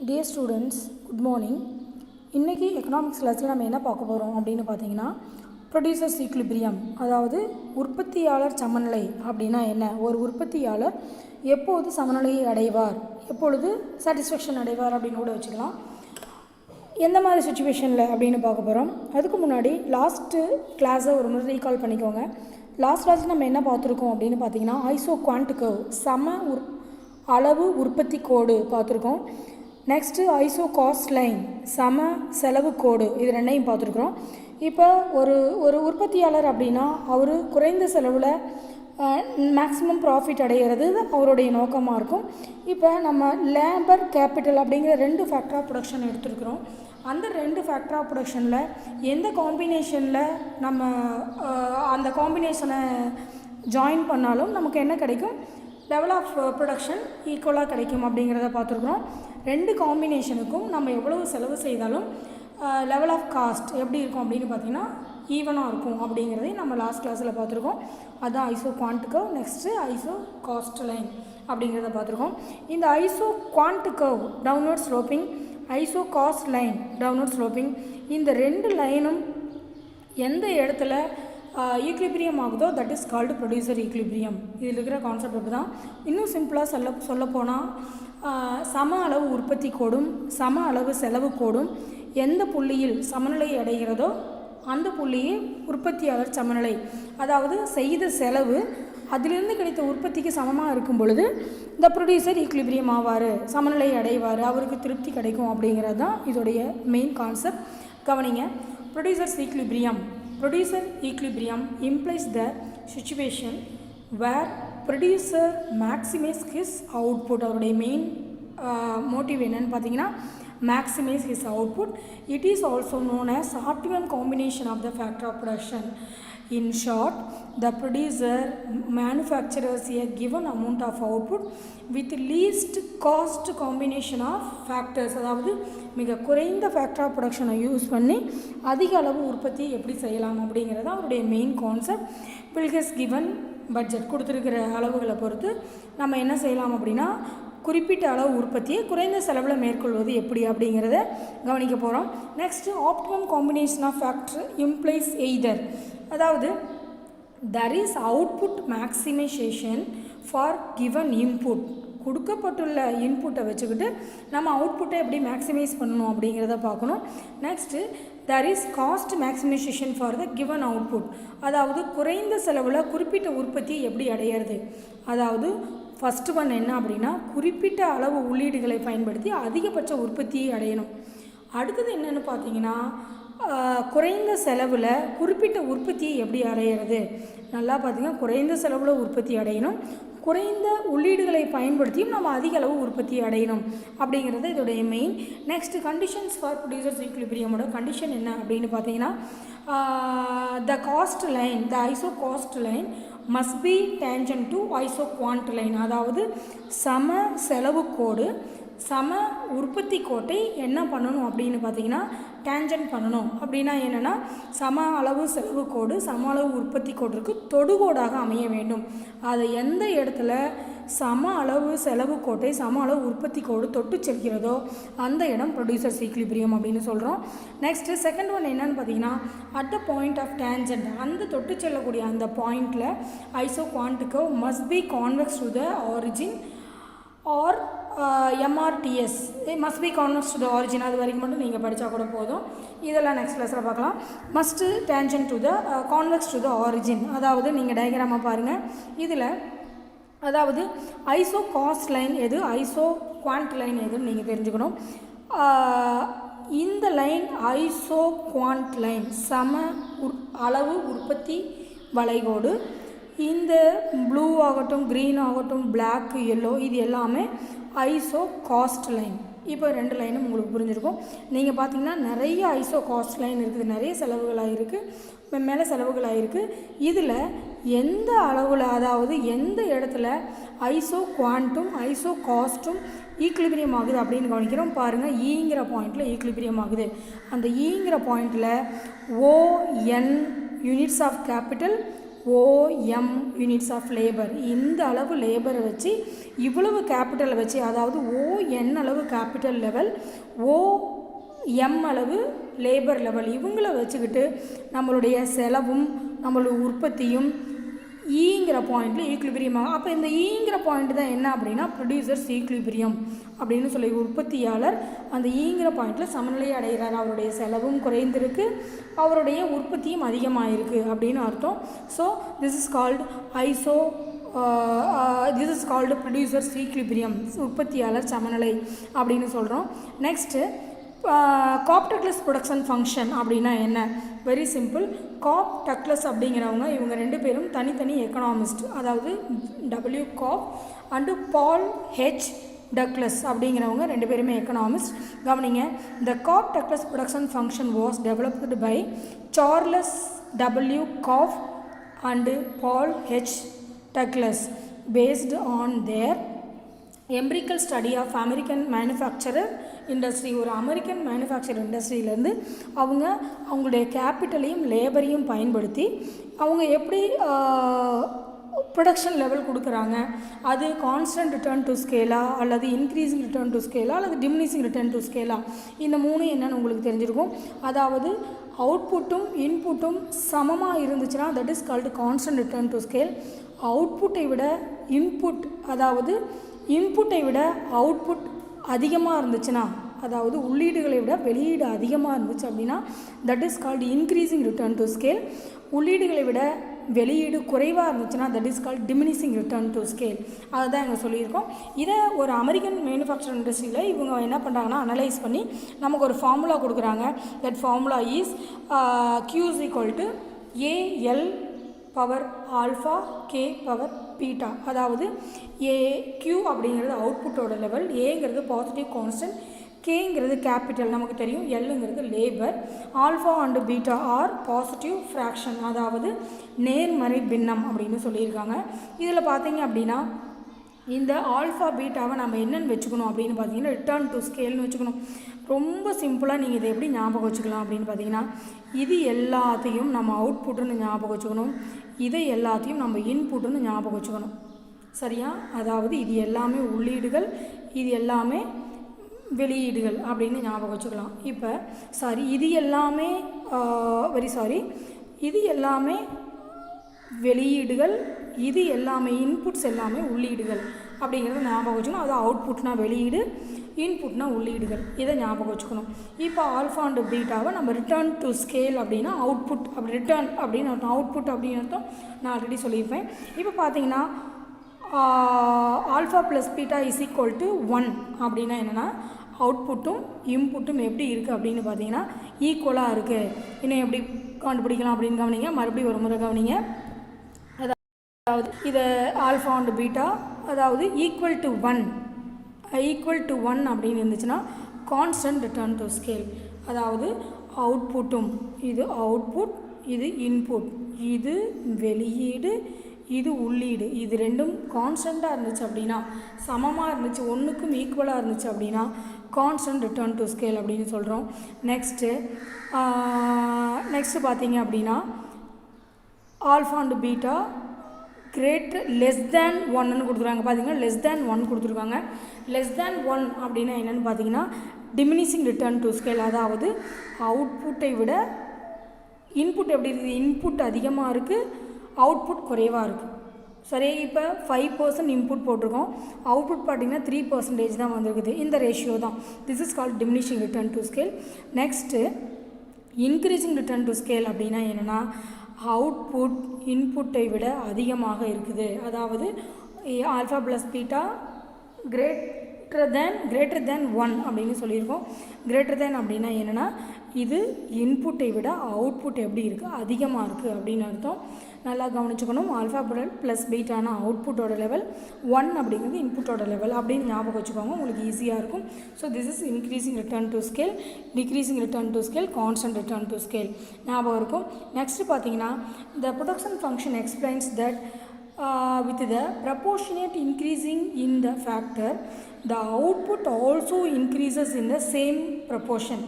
Dear students, good morning. இன்றைக்கி economics கிளாஸில் நம்ம என்ன பார்க்க போகிறோம் அப்படின்னு பார்த்தீங்கன்னா, ப்ரொடியூசர்ஸ் ஈக்லிபிரியம், அதாவது உற்பத்தியாளர் சமநிலை அப்படின்னா என்ன, ஒரு உற்பத்தியாளர் எப்போது சமநிலையை அடைவார், எப்பொழுது சாட்டிஸ்ஃபேக்ஷன் அடைவார் அப்படின்னு கூட வச்சுக்கலாம். எந்த மாதிரி சுச்சுவேஷனில் அப்படின்னு பார்க்க போகிறோம். அதுக்கு முன்னாடி லாஸ்ட்டு கிளாஸை ஒரு முறை ரீகால் பண்ணிக்கோங்க. லாஸ்ட் கிளாஸில் நம்ம என்ன பார்த்துருக்கோம் அப்படின்னு பார்த்தீங்கன்னா, ஐசோ குவாண்ட் கர்வ், அளவு உற்பத்தி கோடு பார்த்துருக்கோம். நெக்ஸ்ட்டு ஐசோ காஸ்ட் லைன், செலவு கோடு, இது ரெண்டையும் பார்த்துருக்குறோம். இப்போ ஒரு உற்பத்தியாளர் அப்படின்னா அவர் குறைந்த செலவில் மேக்ஸிமம் ப்ராஃபிட் அடைகிறது அவருடைய நோக்கமாக இருக்கும். இப்போ நம்ம லேபர் கேபிட்டல் அப்படிங்கிற 2 ஃபேக்டர் ஆஃப் ப்ரொடக்ஷன் எடுத்துருக்குறோம். அந்த 2 ஃபேக்டர் ஆஃப் ப்ரொடக்ஷனில் எந்த காம்பினேஷனில் நம்ம அந்த காம்பினேஷனை ஜாயின் பண்ணாலும் நமக்கு என்ன கிடைக்கும், லெவல் ஆஃப் ப்ரொடக்ஷன் ஈக்குவலாக கிடைக்கும் அப்படிங்கிறத பார்த்துருக்குறோம். 2 காம்பினேஷனுக்கும் நம்ம எவ்வளவு செலவு செய்தாலும் லெவல் ஆஃப் காஸ்ட் எப்படி இருக்கும் அப்படின்னு பார்த்தீங்கன்னா ஈவனாக இருக்கும் அப்படிங்கிறதையும் நம்ம லாஸ்ட் கிளாஸில் பார்த்துருக்கோம். அதுதான் iso quant curve. Next iso cost line அப்படிங்கிறத பார்த்துருக்கோம். இந்த iso quant curve downward sloping, iso cost line downward sloping, இந்த 2 லைனும் எந்த இடத்துல ஈக்லிபிரியம் ஆகுதோ that is called producer equilibrium. இதில் இருக்கிற கான்செப்ட் அப்படி தான். இன்னும் சிம்பிளாக சொல்லப்போனால் சம அளவு உற்பத்தி கோடும் சம அளவு செலவு கோடும் எந்த புள்ளியில் சமநிலை அடைகிறதோ அந்த புள்ளியே உற்பத்தியாளர் சமநிலை, அதாவது செய்த செலவு அதிலிருந்து கிடைத்த உற்பத்திக்கு சமமாக இருக்கும் பொழுது இந்த ப்ரொடியூசர் ஈக்லிபிரியம் ஆவார், சமநிலை அடைவார், அவருக்கு திருப்தி கிடைக்கும் அப்படிங்கிறது தான் இதோடைய மெயின் கான்செப்ட். கவனிங்க. Producer equilibrium implies the situation where producer maximize his output. அவருடைய மெயின் மோட்டிவ் என்னன்னு பார்த்தீங்கன்னா maximize his output. It is also known as optimum combination of the factor of production. In short, the producer manufactures a given amount of output with least cost combination of factors. அதாவது மிக குறைந்த factor of ப்ரொடக்ஷனை use பண்ணி அதிக அளவு உற்பத்தி எப்படி செய்யலாம் அப்படிங்கிறது அவருடைய மெயின் கான்செப்ட். பில்கஸ் கிவன் பட்ஜெட் கொடுத்துருக்கிற அளவுகளை பொறுத்து நம்ம என்ன செய்யலாம் அப்படின்னா குறிப்பிட்ட அளவு உற்பத்தியை குறைந்த செலவில் மேற்கொள்வது எப்படி அப்படிங்கிறத கவனிக்க போகிறோம். Next optimum combination of factor implies either, அதாவது there is output maximisation for given input. கொடுக்கப்பட்டுள்ள இன்புட்டை வச்சுக்கிட்டு நம்ம அவுட்புட்டை எப்படி மேக்ஸிமைஸ் பண்ணணும் அப்படிங்கிறத பார்க்கணும். Next there is cost maximisation for the given output, அதாவது குறைந்த செலவில் குறிப்பிட்ட உற்பத்தியை எப்படி அடையிறது. அதாவது ஃபஸ்ட்டு ஒன் என்ன அப்படின்னா குறிப்பிட்ட அளவு உள்ளீடுகளை பயன்படுத்தி அதிகபட்ச உற்பத்தியை அடையணும். அடுத்தது என்னென்னு பார்த்தீங்கன்னா குறைந்த செலவில் குறிப்பிட்ட உற்பத்தியை எப்படி அடையிறது. நல்லா பார்த்தீங்கன்னா குறைந்த செலவில் உற்பத்தி அடையணும், குறைந்த உள்ளீடுகளை பயன்படுத்தியும் நம்ம அதிக அளவு உற்பத்தி அடையணும் அப்படிங்கிறது இதோடைய main. Next conditions for producers ஈக்லிபிரியமோட கண்டிஷன் என்ன அப்படின்னு பார்த்தீங்கன்னா the cost line, the isocost line must be tangent to isoquant line, அதாவது சம செலவு கோடு சம உற்பத்தி கோட்டை என்ன பண்ணணும் அப்படின்னு பார்த்தீங்கன்னா டேஞ்சன்ட் பண்ணணும். அப்படின்னா என்னென்னா சம அளவு செலவு கோடு சம அளவு உற்பத்தி கோட்டிற்கு தொடுகோடாக அமைய வேண்டும். அதை எந்த இடத்துல சம அளவு செலவு கோட்டை சம அளவு உற்பத்தி கோடு தொட்டு செல்கிறதோ அந்த இடம் ப்ரொடியூசர்ஸ் ஈக்லிபிரியம் அப்படின்னு சொல்கிறோம். நெக்ஸ்ட்டு செகண்ட் ஒன் என்னன்னு பார்த்தீங்கன்னா at the point of tangent, அந்த தொட்டு செல்லக்கூடிய அந்த பாயிண்டில் isoquant curve must be convex to the origin or MRTS must be convex to the origin. அது வரைக்கும் மட்டும் நீங்கள் படித்தா கூட போதும். இதெல்லாம் நெக்ஸ்ட் கிளாஸில் பார்க்கலாம். Must tangent to the convex to the origin, அதாவது நீங்கள் டயக்ராமாக பாருங்கள். இதில் அதாவது ஐசோ காஸ்ட் லைன் எது, ஐசோ குவாண்ட் லைன் எதுன்னு நீங்கள் தெரிஞ்சுக்கணும். இந்த லைன் ஐசோ குவாண்ட் லைன் சம அளவு உற்பத்தி வளைகோடு. இந்த ப்ளூ ஆகட்டும் க்ரீன் ஆகட்டும் பிளாக் எல்லோ இது எல்லாமே ஐசோ காஸ்ட் லைன். இப்போ 2 லைனும் உங்களுக்கு புரிஞ்சிருக்கும். நீங்கள் பார்த்தீங்கன்னா நிறைய ஐசோ காஸ்ட் லைன் இருக்குது, நிறைய செலவுகளாக இருக்குது, மேலே செலவுகளாக இருக்குது. இதில் எந்த அளவில், அதாவது எந்த இடத்துல ஐசோ குவாண்ட்டும் ஐசோ காஸ்ட்டும் ஈக்லிபிரியம் ஆகுது அப்படின்னு கவனிக்கிறோம். பாருங்கள், ஈங்கிற பாயிண்டில் ஈக்லிபிரியம் ஆகுது. அந்த ஈங்கிற பாயிண்டில் ON units of capital OM units of labour. இந்த அளவு லேபரை வச்சு இவ்வளவு கேபிட்டலை வச்சு, அதாவது ON அளவு கேபிட்டல் லெவல், OM அளவு லேபர் லெவல், இவங்கள வச்சுக்கிட்டு நம்மளுடைய செலவும் நம்மளுடைய உற்பத்தியும் ஈங்கிற பாயிண்டில் ஈக்குலிபிரியம் ஆகும். அப்போ இந்த ஈங்கிற பாயிண்ட் தான் என்ன அப்படின்னா ப்ரொடியூசர்ஸ் ஈக்குலிபிரியம் அப்படின்னு சொல்லி, உற்பத்தியாளர் அந்த ஈங்கிற பாயிண்டில் சமநிலை அடைகிறார். அவருடைய செலவும் குறைந்திருக்கு, அவருடைய உற்பத்தியும் அதிகமாகிருக்கு அப்படின்னு அர்த்தம். So this is called producers equilibrium, உற்பத்தியாளர் சமநிலை அப்படின்னு சொல்கிறோம். நெக்ஸ்ட்டு காப்-டக்லஸ் ப்ரொடக்ஷன் ஃபங்க்ஷன் அப்படின்னா என்ன? Very simple. காப்-டக்லஸ் அப்படிங்கிறவங்க இவங்க ரெண்டு பேரும் தனித்தனி எக்கனாமிஸ்ட். அதாவது W. Cobb and Paul H. Douglas அப்படிங்கிறவங்க ரெண்டு பேருமே எக்கனாமிஸ்ட். கவனிங்க, the Cobb Douglas production function was developed by Charles W. Cobb and Paul H. Douglas based on their empirical study of American manufacturer industry. ஒரு American manufacturer இண்டஸ்ட்ரியிலேருந்து அவங்களுடைய கேபிட்டலையும் லேபரையும் பயன்படுத்தி அவங்க எப்படி ப்ரொடக்ஷன் லெவல் கொடுக்குறாங்க, அது கான்ஸ்டன்ட் ரிட்டர்ன் டு ஸ்கேலா அல்லது இன்க்ரீஸிங் ரிட்டர்ன் டு ஸ்கேலா அல்லது டிமினிஷிங் ரிட்டர்ன் டு ஸ்கேலா, இந்த மூணு என்னன்னு உங்களுக்கு தெரிஞ்சிருக்கும். அதாவது அவுட்புட்டும் இன்புட்டும் சமமாக இருந்துச்சுன்னா that is called constant return to scale. அவுட்புட்டை விட இன்புட், அதாவது இன்புட்டை விட அவுட்புட் அதிகமாக இருந்துச்சுன்னா, அதாவது உள்ளீடுகளை விட வெளியீடு அதிகமாக இருந்துச்சு அப்படின்னா that is called increasing return to scale. உள்ளீடுகளை விட வெளியீடு குறைவாக இருந்துச்சுன்னா that is called diminishing return to scale. அதுதான் இங்கே சொல்லியிருக்கோம். இதை ஒரு அமெரிக்கன் மேனுஃபேக்சரிங் இண்டஸ்ட்ரியில் இவங்க என்ன பண்ணுறாங்கன்னா அனலைஸ் பண்ணி நமக்கு ஒரு ஃபார்முலா கொடுக்குறாங்க. That formula is Q is equal to AL power alpha K power beta. அதாவது Q அப்படிங்கிறது அவுட்புட்டோட லெவல், ஏங்கிறது பாசிட்டிவ் கான்ஸ்டன்ட், கேங்கிறது கேபிட்டல் நமக்கு தெரியும், எல்லுங்கிறது labour, alpha and beta are positive fraction, அதாவது நேர்மறை பின்னம் அப்படின்னு சொல்லியிருக்காங்க. இதில் பார்த்தீங்க அப்படின்னா இந்த ஆல்ஃபா பீட்டாவை நம்ம என்னென்னு வச்சுக்கணும் அப்படின்னு பார்த்தீங்கன்னா ரிட்டர்ன் டு ஸ்கேல்னு வச்சுக்கணும். ரொம்ப சிம்பிளாக நீங்கள் இதை எப்படி ஞாபகம் வச்சுக்கலாம் அப்படின்னு பார்த்தீங்கன்னா, இது எல்லாத்தையும் நம்ம அவுட்புட்டுன்னு ஞாபகம் வச்சுக்கணும், இதை எல்லாத்தையும் நம்ம இன்புட்டுன்னு ஞாபகம் வச்சுக்கணும். சரியா? அதாவது இது எல்லாமே உள்ளீடுகள், இது எல்லாமே வெளியீடுகள் அப்படின்னு ஞாபகம் வச்சுக்கலாம். இப்போ இது எல்லாமே இது எல்லாமே வெளியீடுகள், இது எல்லாமே இன்புட்ஸ், எல்லாமே உள்ளீடுகள் அப்படிங்கிறத ஞாபகம் வச்சுக்கணும். அது அவுட்புட்னா வெளியீடு, இன்புட்னா உள்ளீடுகள், இதை ஞாபகம் வச்சுக்கணும். இப்போ ஆல்ஃபா அண்டு பீட்டாவை நம்ம ரிட்டர்ன் டு ஸ்கேல் அப்படின்னா அவுட்புட், அப்படி ரிட்டர்ன் அப்படின்னு அர்த்தம், அவுட்புட் அப்படின்னு அர்த்தம் நான் ஆல்ரெடி சொல்லியிருப்பேன். இப்போ பார்த்தீங்கன்னா alpha plus beta is equal to 1 அப்படின்னா என்னென்னா அவுட்புட்டும் இன்புட்டும் எப்படி இருக்குது அப்படின்னு பார்த்தீங்கன்னா ஈக்குவலாக இருக்குது. இன்னும் எப்படி கண்டுபிடிக்கலாம் அப்படின்னு கவனிங்க, மறுபடியும் ஒரு முறை கவனிங்க. அதாவது இதை ஆல்ஃபா அண்டு பீட்டா அதாவது ஈக்குவல் டு 1 அப்படின்னு இருந்துச்சுன்னா கான்ஸ்டன்ட் ரிட்டர்ன் டு ஸ்கேல். அதாவது அவுட்புட்டும், இது அவுட்புட், இது இன்புட், இது வெளியீடு, இது உள்ளீடு, இது ரெண்டும் கான்ஸ்டண்ட்டாக இருந்துச்சு அப்படின்னா, சமமாக இருந்துச்சு, ஒன்றுக்கும் ஈக்குவலாக இருந்துச்சு அப்படின்னா கான்ஸ்டன்ட் ரிட்டர்ன் டு ஸ்கேல் அப்படின்னு சொல்கிறோம். நெக்ஸ்ட்டு பார்த்தீங்க அப்படின்னா alpha and beta less than 1ன்னு கொடுத்துருக்காங்க. பார்த்தீங்கன்னா லெஸ் தேன் 1 கொடுத்துருக்காங்க. லெஸ் தேன் 1 அப்படின்னா என்னென்னு பார்த்தீங்கன்னா டிமினிஷிங் ரிட்டர்ன் டு ஸ்கேல். அதாவது அவுட்புட்டை விட இன்புட் எப்படி இருக்குது, இன்புட் அதிகமாக இருக்குது, அவுட்புட் குறைவாக இருக்குது. சரி, இப்போ 5% இன்புட் போட்டிருக்கோம், அவுட்புட் பார்த்திங்கன்னா 3% தான் வந்திருக்குது. இந்த ரேஷியோ தான். This is called diminishing return to scale. Next increasing return to scale அப்படின்னா என்னென்னா அவுட்புட் இன்புட்டை விட அதிகமாக இருக்குது. அதாவது alpha plus beta greater than 1 அப்படின்னு சொல்லியிருக்கோம். கிரேட்டர் தேன் அப்படின்னா என்னென்னா இது இன்புட்டை விட அவுட்புட் எப்படி இருக்குது, அதிகமாக இருக்குது அப்படின்னு அர்த்தம். நல்லா கவனிச்சுக்கணும். ஆல்ஃபா ப்ளஸ் பீட்டானா அவுட்புட்டோட லெவல், 1 அப்படிங்கிறது இன்புட்டோட லெவல் அப்படின்னு ஞாபகம் வச்சுக்கோங்க, உங்களுக்கு ஈஸியாக இருக்கும். So this is increasing return to scale, decreasing return to scale, constant return to scale ஞாபகம் இருக்கும். நெக்ஸ்ட்டு பார்த்தீங்கன்னா the production function explains that with the proportionate increasing in the factor, the output also increases in the same proportion.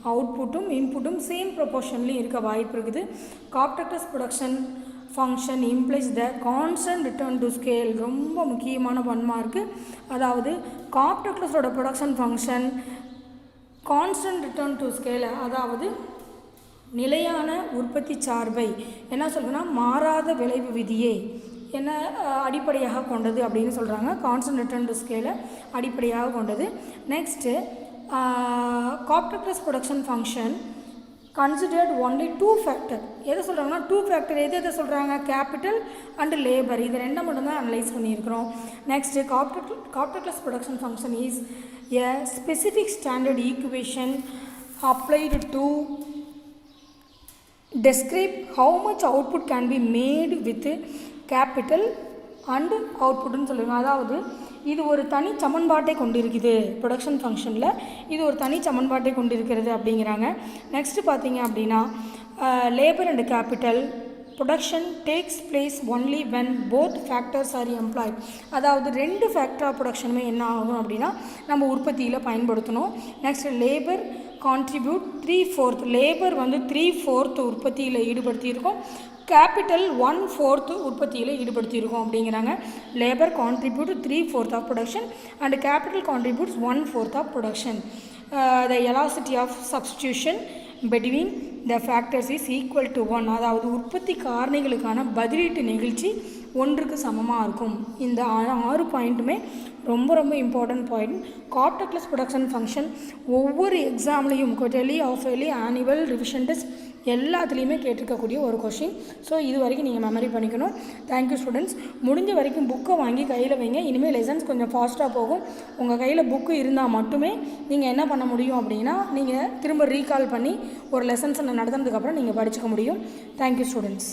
அவுட்புட்டும் இன்புட்டும் same ப்ரொபோர்ஷன்லேயும் இருக்க வாய்ப்பு இருக்குது. Cobb Douglas production function implies the constant return to scale. ரொம்ப முக்கியமான 1 mark. அதாவது காப்டக்ளஸோட production function constant return to scale, அதாவது நிலையான உற்பத்தி சார்பை என்ன சொல்லுன்னா மாறாத விளைவு விதியை என்ன அடிப்படையாக கொண்டது அப்படின்னு சொல்கிறாங்க. கான்ஸ்டன்ட் ரிட்டர்ன் டு ஸ்கேலை அடிப்படையாக கொண்டது. Next Cobb Douglas production function considered only 2 factor. எதை சொல்கிறாங்கன்னா 2 ஃபேக்டர். எதை சொல்கிறாங்க? Capital and labour. இது ரெண்டை மட்டும்தான் அனலைஸ் பண்ணியிருக்கிறோம். Next Cobb Douglas production function is a specific standard equation applied to describe how much output can be made with capital and outputன்னு சொல்லுவாங்க. அதாவது இது ஒரு தனி சமன்பாட்டை கொண்டிருக்குது. ப்ரொடக்ஷன் ஃபங்க்ஷனில் இது ஒரு தனி சமன்பாட்டை கொண்டிருக்கிறது அப்படிங்கிறாங்க. நெக்ஸ்ட்டு பார்த்தீங்க அப்படின்னா labour and capital production takes place only when both factors R employed. அதாவது 2 ஃபேக்டர் ஆஃப் ப்ரொடக்ஷனுமே என்ன ஆகும் அப்படின்னா நம்ம உற்பத்தியில் பயன்படுத்தணும். Next labour contribute 3/4. லேபர் வந்து 3/4 உற்பத்தியில் ஈடுபடுத்தியிருக்கோம். கேபிட்டல் 1/4 உற்பத்தியில் ஈடுபடுத்தியிருக்கோம் அப்படிங்கிறாங்க. Labour contribute 3/4 of production and capital contributes 1/4 of production. The elasticity of substitution between the factors is equal to 1. அதாவது உற்பத்தி காரணிகளுக்கான பதிலீட்டு நெகிழ்ச்சி 1க்கு சமமாக இருக்கும். இந்த 6 பாயிண்ட்டுமே ரொம்ப ரொம்ப important point. Cobb Douglas production function ஒவ்வொரு எக்ஸாம்லேயும் quarterly, half yearly, annual, revision test எல்லாத்துலேயுமே கேட்டிருக்கக்கூடிய ஒரு கொஷின். ஸோ இது வரைக்கும் நீங்கள் மெமரி பண்ணிக்கணும். Thank you students. முடிஞ்ச வரைக்கும் புக்கை வாங்கி கையில் வைங்க. இனிமேல் லெசன்ஸ் கொஞ்சம் ஃபாஸ்ட்டாக போகும். உங்கள் கையில் புக்கு இருந்தால் மட்டுமே நீங்கள் என்ன பண்ண முடியும் அப்படின்னா நீங்கள் திரும்ப ரீகால் பண்ணி ஒரு லெசன்ஸை நடத்துனதுக்கப்புறம் நீங்கள் படிச்சுக்க முடியும். Thank you students.